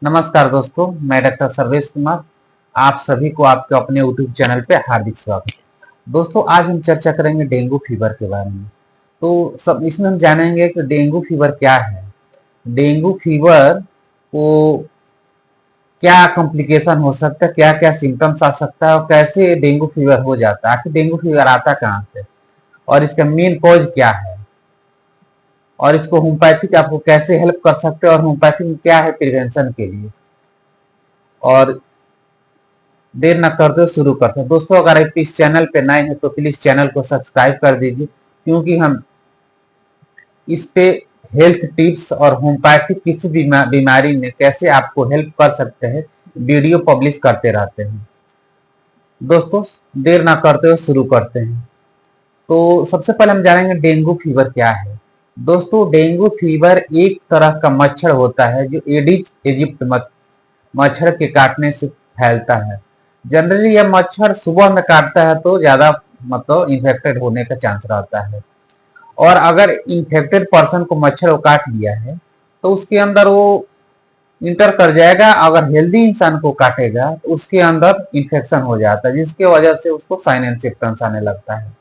नमस्कार दोस्तों, मैं डॉक्टर सर्वेश कुमार। आप सभी को आपके अपने यूट्यूब चैनल पे हार्दिक स्वागत है। दोस्तों, आज हम चर्चा करेंगे डेंगू फीवर के बारे में। तो सब इसमें हम जानेंगे कि डेंगू फीवर क्या है, डेंगू फीवर को क्या कॉम्प्लिकेशन हो सकता है, क्या क्या सिम्टम्स आ सकता है और कैसे डेंगू फीवर हो जाता है, आखिर डेंगू फीवर आता कहाँ से और इसका मेन कॉज क्या है और इसको होम्योपैथिक आपको कैसे हेल्प कर सकते हैं और होम्योपैथिक में क्या है प्रिवेंशन के लिए। और देर न करते हुए शुरू करते हैं। दोस्तों, अगर आप इस चैनल पे नए हैं तो प्लीज चैनल को सब्सक्राइब कर दीजिए, क्योंकि हम इस पे हेल्थ टिप्स और होम्योपैथिक किसी भी बीमारी में कैसे आपको हेल्प कर सकते हैं वीडियो पब्लिश करते रहते हैं। दोस्तों, देर ना करते हुए शुरू करते हैं। तो सबसे पहले हम जानेंगे डेंगू फीवर क्या है। दोस्तों, डेंगू फीवर एक तरह का मच्छर होता है जो एडिज इजिप्ट मच्छर के काटने से फैलता है। जनरली यह मच्छर सुबह में काटता है तो ज्यादा मतलब इन्फेक्टेड होने का चांस रहता है। और अगर इन्फेक्टेड पर्सन को मच्छर को काट लिया है तो उसके अंदर वो इंटर कर जाएगा। अगर हेल्दी इंसान को काटेगा तो उसके अंदर इन्फेक्शन हो जाता है, जिसकी वजह से उसको साइन एंड सिम्टम्स आने लगता है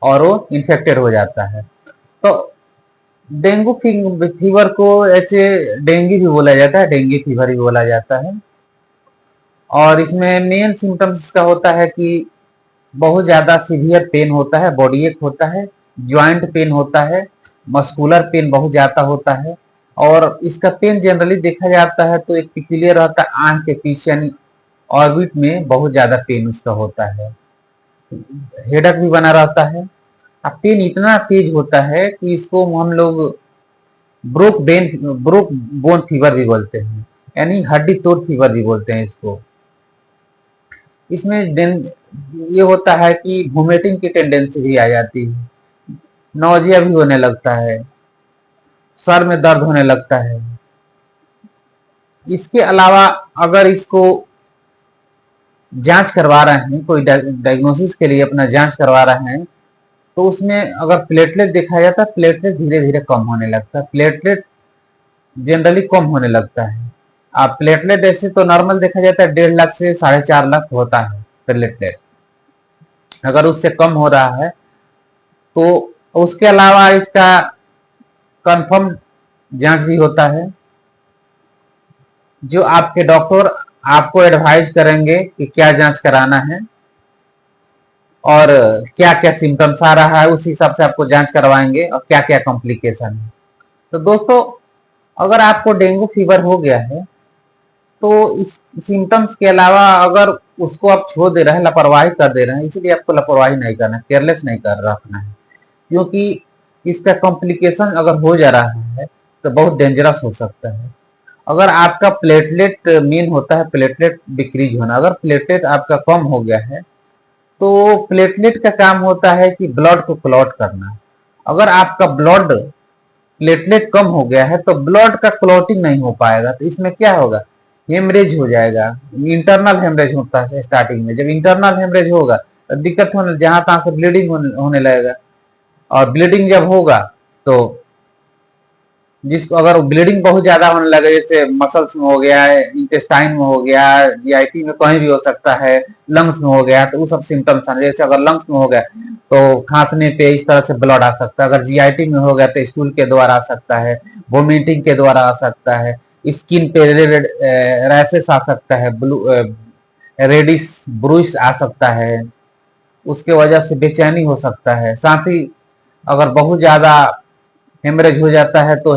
और वो इन्फेक्टेड हो जाता है। तो डेंगू फीवर को ऐसे डेंगू भी बोला जाता है, डेंगू फीवर भी बोला जाता है। और इसमें मेन सिम्टम्स इसका होता है कि बहुत ज्यादा सीवियर पेन होता है, बॉडी एक होता है, ज्वाइंट पेन होता है, मस्कुलर पेन बहुत ज्यादा होता है। और इसका पेन जनरली देखा जाता है तो एक पिक्यूलियर रहता है, आंख के पीछे यानी ऑर्बिट में बहुत ज्यादा पेन उसका होता है। हेडक भी बना रहता है। अब पेन इतना तेज होता है कि इसको हम लोग ब्रोक बोन फीवर भी बोलते हैं, यानी हड्डी तोड़ फीवर भी बोलते हैं इसको। इसमें ये होता है कि वोमिटिंग की टेंडेंसी भी आ जाती है, नौजिया भी होने लगता है, सर में दर्द होने लगता है। इसके अलावा अगर इसको जांच करवा रहे हैं, कोई डायग्नोसिस के लिए अपना जांच करवा रहे हैं, तो उसमें अगर प्लेटलेट देखा जाता है, प्लेटलेट धीरे धीरे कम होने लगता है, प्लेटलेट जनरली कम होने लगता है। आप प्लेटलेट ऐसे तो नॉर्मल देखा जाता है 1.5 लाख से 4.5 लाख होता है प्लेटलेट। अगर उससे कम हो रहा है तो उसके अलावा इसका कंफर्म जांच भी होता है, जो आपके डॉक्टर आपको एडवाइज करेंगे कि क्या जांच कराना है और क्या क्या सिम्टम्स आ रहा है, उस हिसाब से आपको जांच करवाएंगे और क्या क्या कॉम्प्लिकेशन है। तो दोस्तों, अगर आपको डेंगू फीवर हो गया है तो इस सिम्टम्स के अलावा अगर उसको आप छोड़ दे रहे हैं, लापरवाही कर दे रहे हैं, इसलिए आपको लापरवाही नहीं करना, केयरलेस नहीं कर रखना है, क्योंकि इसका कॉम्प्लिकेशन अगर हो जा रहा है तो बहुत डेंजरस हो सकता है। अगर आपका प्लेटलेट मेन होता है प्लेटलेट डिक्रीज होना, अगर प्लेटलेट आपका कम हो गया है तो प्लेटलेट का काम होता है कि ब्लड को क्लॉट करना। अगर आपका ब्लड प्लेटलेट कम हो गया है तो ब्लड का क्लॉटिंग नहीं हो पाएगा, तो इसमें क्या होगा, हेमरेज हो जाएगा। इंटरनल हेमरेज होता है स्टार्टिंग में, जब इंटरनल हेमरेज होगा तो दिक्कत होने, जहां तहां से ब्लीडिंग होने लगेगा। और ब्लीडिंग जब होगा तो जिसको अगर ब्लीडिंग बहुत ज्यादा होने लगे, जैसे मसल्स में हो गया है, इंटेस्टाइन में हो गया, जीआईटी में कहीं भी हो सकता है, लंग्स में हो गया, तो वो सब सिम्टम्स आने, जैसे अगर लंग्स में हो गया तो खांसने पे इस तरह से ब्लड आ सकता है, अगर जीआईटी में हो गया तो स्टूल के द्वारा आ सकता है, वोमिटिंग के द्वारा आ सकता है, स्किन पे रैसेस आ सकता है, ब्लू रेडिश ब्रुइस आ सकता है, उसके वजह से बेचैनी हो सकता है। साथ ही अगर बहुत ज्यादा हेमरेज हो जाता है तो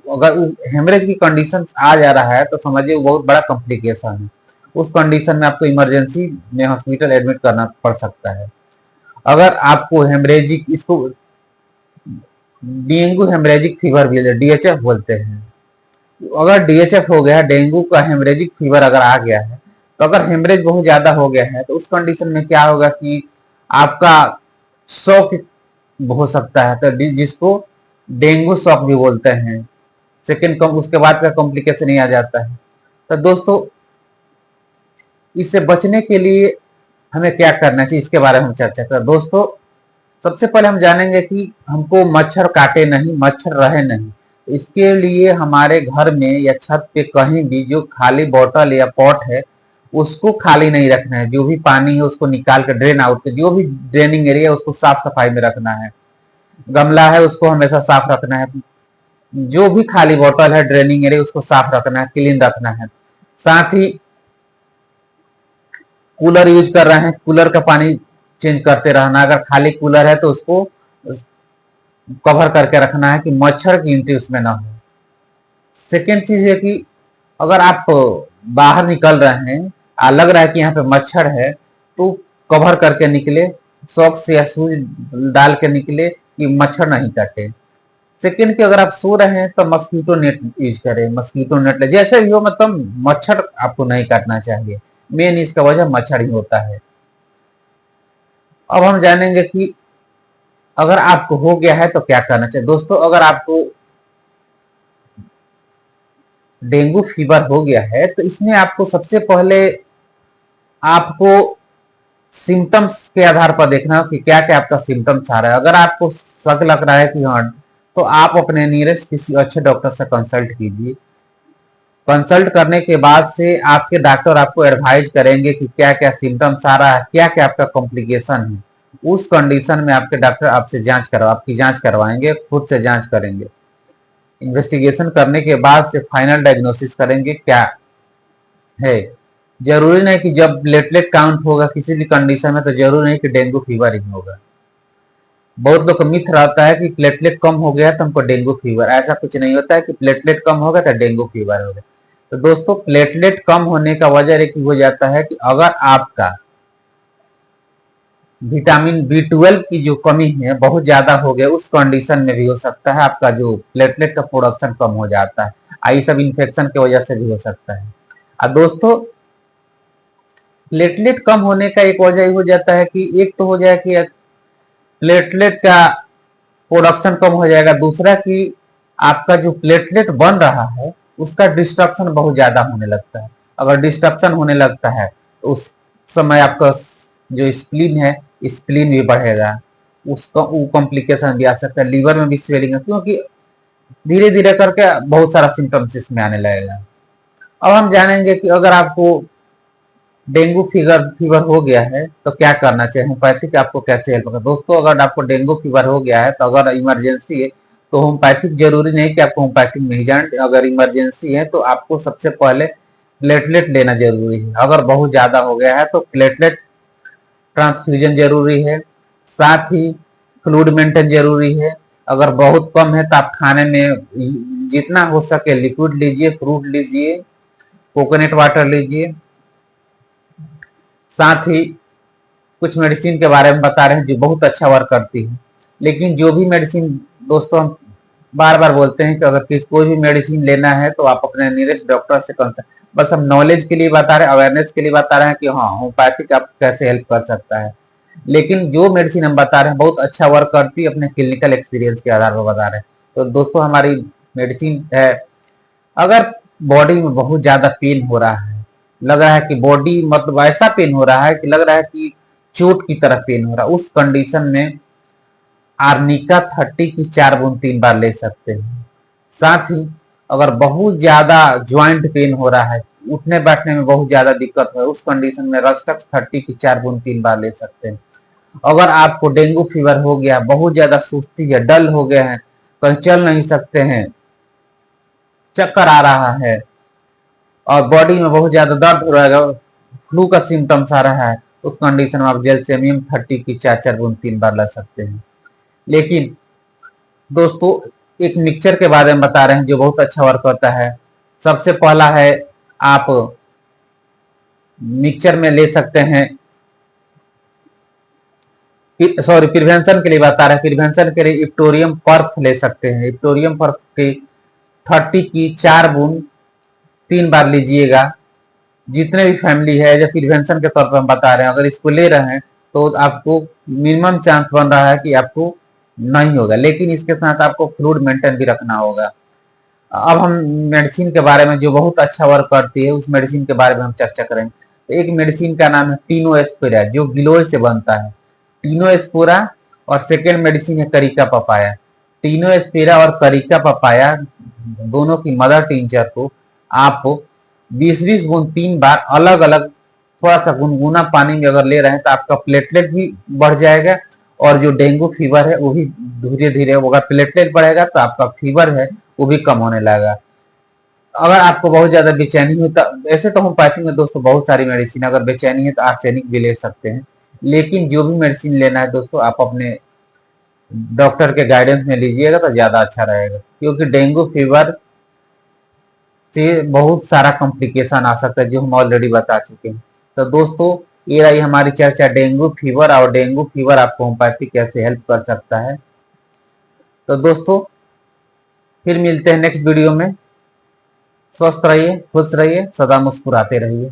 अगर हेमरेज की कंडीशन आ जा रहा है तो समझिए वो बहुत बड़ा कॉम्प्लिकेशन है। उस कंडीशन में आपको इमरजेंसी में हॉस्पिटल एडमिट करना पड़ सकता है। अगर आपको हेमरेजिक, इसको डेंगू हेमरेजिक फीवर भी डीएचएफ बोलते हैं, अगर डीएचएफ हो गया, डेंगू का हेमरेजिक फीवर अगर आ गया है, तो अगर हेमरेज बहुत ज्यादा हो गया है तो उस कंडीशन में क्या होगा कि आपका शॉक हो सकता है, तो जिसको डेंगू शॉक भी बोलते हैं। सेकेंड उसके बाद का कॉम्प्लिकेशन ही आ जाता है। तो दोस्तों, इससे बचने के लिए हमें क्या करना चाहिए, इसके बारे में हम चर्चा करें। दोस्तों, सबसे पहले हम जानेंगे कि हमको मच्छर काटे नहीं, मच्छर रहे नहीं, इसके लिए हमारे घर में या छत पे कहीं भी जो खाली बोतल या पॉट है उसको खाली नहीं रखना है। जो भी पानी है उसको निकाल कर ड्रेन आउट पे, जो भी ड्रेनिंग एरिया उसको साफ सफाई में रखना है। गमला है उसको हमेशा साफ रखना है। जो भी खाली बोतल है ड्रेनिंग एरिया उसको साफ रखना है, क्लीन रखना है। साथ ही कूलर यूज कर रहे हैं, कूलर का पानी चेंज करते रहना। अगर खाली कूलर है तो उसको कवर करके रखना है कि मच्छर की एंट्री उसमें ना हो। सेकेंड चीज है कि अगर आप बाहर निकल रहे हैं और लग रहा है कि यहाँ पे मच्छर है तो कवर करके निकले, सॉक्स या शूज डाल के निकले कि मच्छर नहीं काटे। सेकेंड कि अगर आप सो रहे हैं तो मस्कीटो नेट यूज करें, मस्कीटो नेट ले, जैसे भी हो, मतलब मच्छर आपको नहीं काटना चाहिए। मेन इसका वजह मच्छर ही होता है। अब हम जानेंगे कि अगर आपको हो गया है तो क्या करना चाहिए। दोस्तों, अगर आपको डेंगू फीवर हो गया है तो इसमें आपको सबसे पहले आपको सिम्टम्स के आधार पर देखना कि क्या क्या आपका सिम्टम्स आ रहा है। अगर आपको शक लग रहा है कि हाँ, तो आप अपने नियरेस्ट किसी अच्छे डॉक्टर से कंसल्ट कीजिए। कंसल्ट करने के बाद से आपके डॉक्टर आपको एडवाइज करेंगे कि क्या क्या सिम्टम्स आ रहा है, क्या क्या आपका कॉम्प्लिकेशन है। उस कंडीशन में आपके डॉक्टर आपकी जांच करवाएंगे, खुद से जांच करेंगे। इन्वेस्टिगेशन करने के बाद से फाइनल डायग्नोसिस करेंगे क्या है। जरूरी नहीं कि जब प्लेटलेट काउंट होगा किसी भी कंडीशन में तो जरूरी नहीं कि डेंगू फीवर ही होगा। बहुत लोग का मिथ रहता है कि प्लेटलेट कम हो गया तो हमको डेंगू फीवर, ऐसा कुछ नहीं होता है कि प्लेटलेट कम होगा तो डेंगू फीवर होगा। तो दोस्तों, प्लेटलेट कम होने का वजह एक हो जाता है कि अगर आपका विटामिन B12 की जो कमी है बहुत ज्यादा हो गया, उस कंडीशन में भी हो सकता है आपका जो प्लेटलेट का प्रोडक्शन कम हो जाता है। ये सब इन्फेक्शन की वजह से भी हो सकता है। और दोस्तों, प्लेटलेट कम होने का एक वजह हो जाता है कि एक तो हो जाए कि प्लेटलेट का प्रोडक्शन कम हो जाएगा, दूसरा कि आपका जो प्लेटलेट बन रहा है उसका डिस्ट्रक्शन बहुत ज्यादा होने लगता है। अगर डिस्ट्रक्शन होने लगता है तो उस समय आपका जो स्प्लीन है, स्प्लीन भी बढ़ेगा, उसका वो कॉम्प्लिकेशन भी आ सकता है, लीवर में भी स्वेलिंग है, क्योंकि धीरे धीरे करके बहुत सारा सिम्टम्स इसमें आने लगेगा। अब हम जानेंगे कि अगर आपको डेंगू फीवर हो गया है तो क्या करना चाहिए, होम्योपैथिक आपको कैसे हेल्प होगा। दोस्तों, अगर आपको डेंगू फीवर हो गया है तो अगर इमरजेंसी है तो होम्योपैथिक जरूरी नहीं कि आपको होम्योपैथिक में ही जाए। अगर इमरजेंसी है तो आपको सबसे पहले प्लेटलेट लेना जरूरी है। अगर बहुत ज्यादा हो गया है तो प्लेटलेट ट्रांसफ्यूजन जरूरी है। साथ ही फ्लूइड मेंटेन जरूरी है। अगर बहुत कम है तो आप खाने में जितना हो सके लिक्विड लीजिए, फ्रूट लीजिए, कोकोनट वाटर लीजिए। साथ ही कुछ मेडिसिन के बारे में बता रहे हैं जो बहुत अच्छा वर्क करती है। लेकिन जो भी मेडिसिन, दोस्तों, हम बार बार बोलते हैं कि अगर कोई भी मेडिसिन लेना है तो आप अपने नियरेस्ट डॉक्टर से कंसल्ट, बस हम नॉलेज के लिए बता रहे हैं, अवेयरनेस के लिए बता रहे हैं कि हाँ, होम्योपैथिक आप कैसे हेल्प कर सकता है। लेकिन जो मेडिसिन हम बता रहे हैं बहुत अच्छा वर्क करती है, अपने क्लिनिकल एक्सपीरियंस के आधार पर बता रहे हैं। तो दोस्तों, हमारी मेडिसिन है, अगर बॉडी में बहुत ज्यादा पेन हो रहा है, लग रहा है कि बॉडी मतलब ऐसा पेन हो रहा है कि लग रहा है कि चोट की तरह पेन हो रहा है, उस कंडीशन में आर्निका 30 की 4 बूंद 3 बार ले सकते हैं। साथ ही अगर बहुत ज्यादा ज्वाइंट पेन हो रहा है, उठने बैठने में बहुत ज्यादा दिक्कत है, उस कंडीशन में रस्टक्स 30 की 4 बूंद 3 बार ले सकते हैं। अगर आपको डेंगू फीवर हो गया, बहुत ज्यादा सुस्ती है, डल हो गए हैं, कहीं चल नहीं सकते हैं, चक्कर आ रहा है और बॉडी में बहुत ज्यादा दर्द हो रहा है, फ्लू का सिम्टम्स आ रहा है, उस कंडीशन में आप जेलसेमियम 30 की 4 बूंद 3 बार ला सकते हैं। लेकिन दोस्तों, एक मिक्सचर के बारे में बता रहे हैं जो बहुत अच्छा वर्क करता है। सबसे पहला है, आप मिक्सचर में ले सकते हैं, सॉरी, प्रिवेंशन के लिए बता रहे हैं, प्रिवेंशन के लिए इप्टोरियम पर्फ ले सकते हैं। इप्टोरियम पर्फ की 30 की 4 बूंद 3 बार लीजिएगा। जितने भी फैमिली है, जो प्रिवेंशन के तौर पर हम बता रहे हैं, अगर इसको ले रहे हैं तो आपको मिनिमम चांस बन रहा है कि आपको नहीं होगा। लेकिन इसके साथ आपको फ्लूइड मेंटेन भी रखना होगा। अब हम मेडिसिन के बारे में जो बहुत अच्छा वर्क करती है उस मेडिसिन के बारे में हम चर्चा करेंगे। तो एक मेडिसिन का नाम है टीनोएस्पिरा, जो गिलोय से बनता है, टीनोएस्पिरा। और सेकेंड मेडिसिन है करिका पपाया। टीनोएस्पिरा और करिका पपाया दोनों की मदर टिंचर को आप 20-20 बूंद 3 बार अलग अलग थोड़ा सा गुनगुना पानी में अगर ले रहे हैं तो आपका प्लेटलेट भी बढ़ जाएगा, और जो डेंगू फीवर है वो भी धीरे धीरे, अगर प्लेटलेट बढ़ेगा तो आपका फीवर है वो भी कम होने लगेगा। अगर आपको बहुत ज्यादा बेचैनी हुई तो ऐसे तो होम्योपैथी में दोस्तों बहुत सारी मेडिसिन, अगर बेचैनी है तो आर्सेनिक भी ले सकते हैं, लेकिन जो भी मेडिसिन लेना है दोस्तों आप अपने डॉक्टर के गाइडेंस में लीजिएगा तो ज्यादा अच्छा रहेगा, क्योंकि डेंगू फीवर से बहुत सारा कॉम्प्लिकेशन आ सकता है जो हम ऑलरेडी बता चुके हैं। तो दोस्तों ये रही हमारी चर्चा डेंगू फीवर, और डेंगू फीवर आपको होम्योपैथी कैसे हेल्प कर सकता है। तो दोस्तों फिर मिलते हैं नेक्स्ट वीडियो में। स्वस्थ रहिए, खुश रहिए, सदा मुस्कुराते रहिए।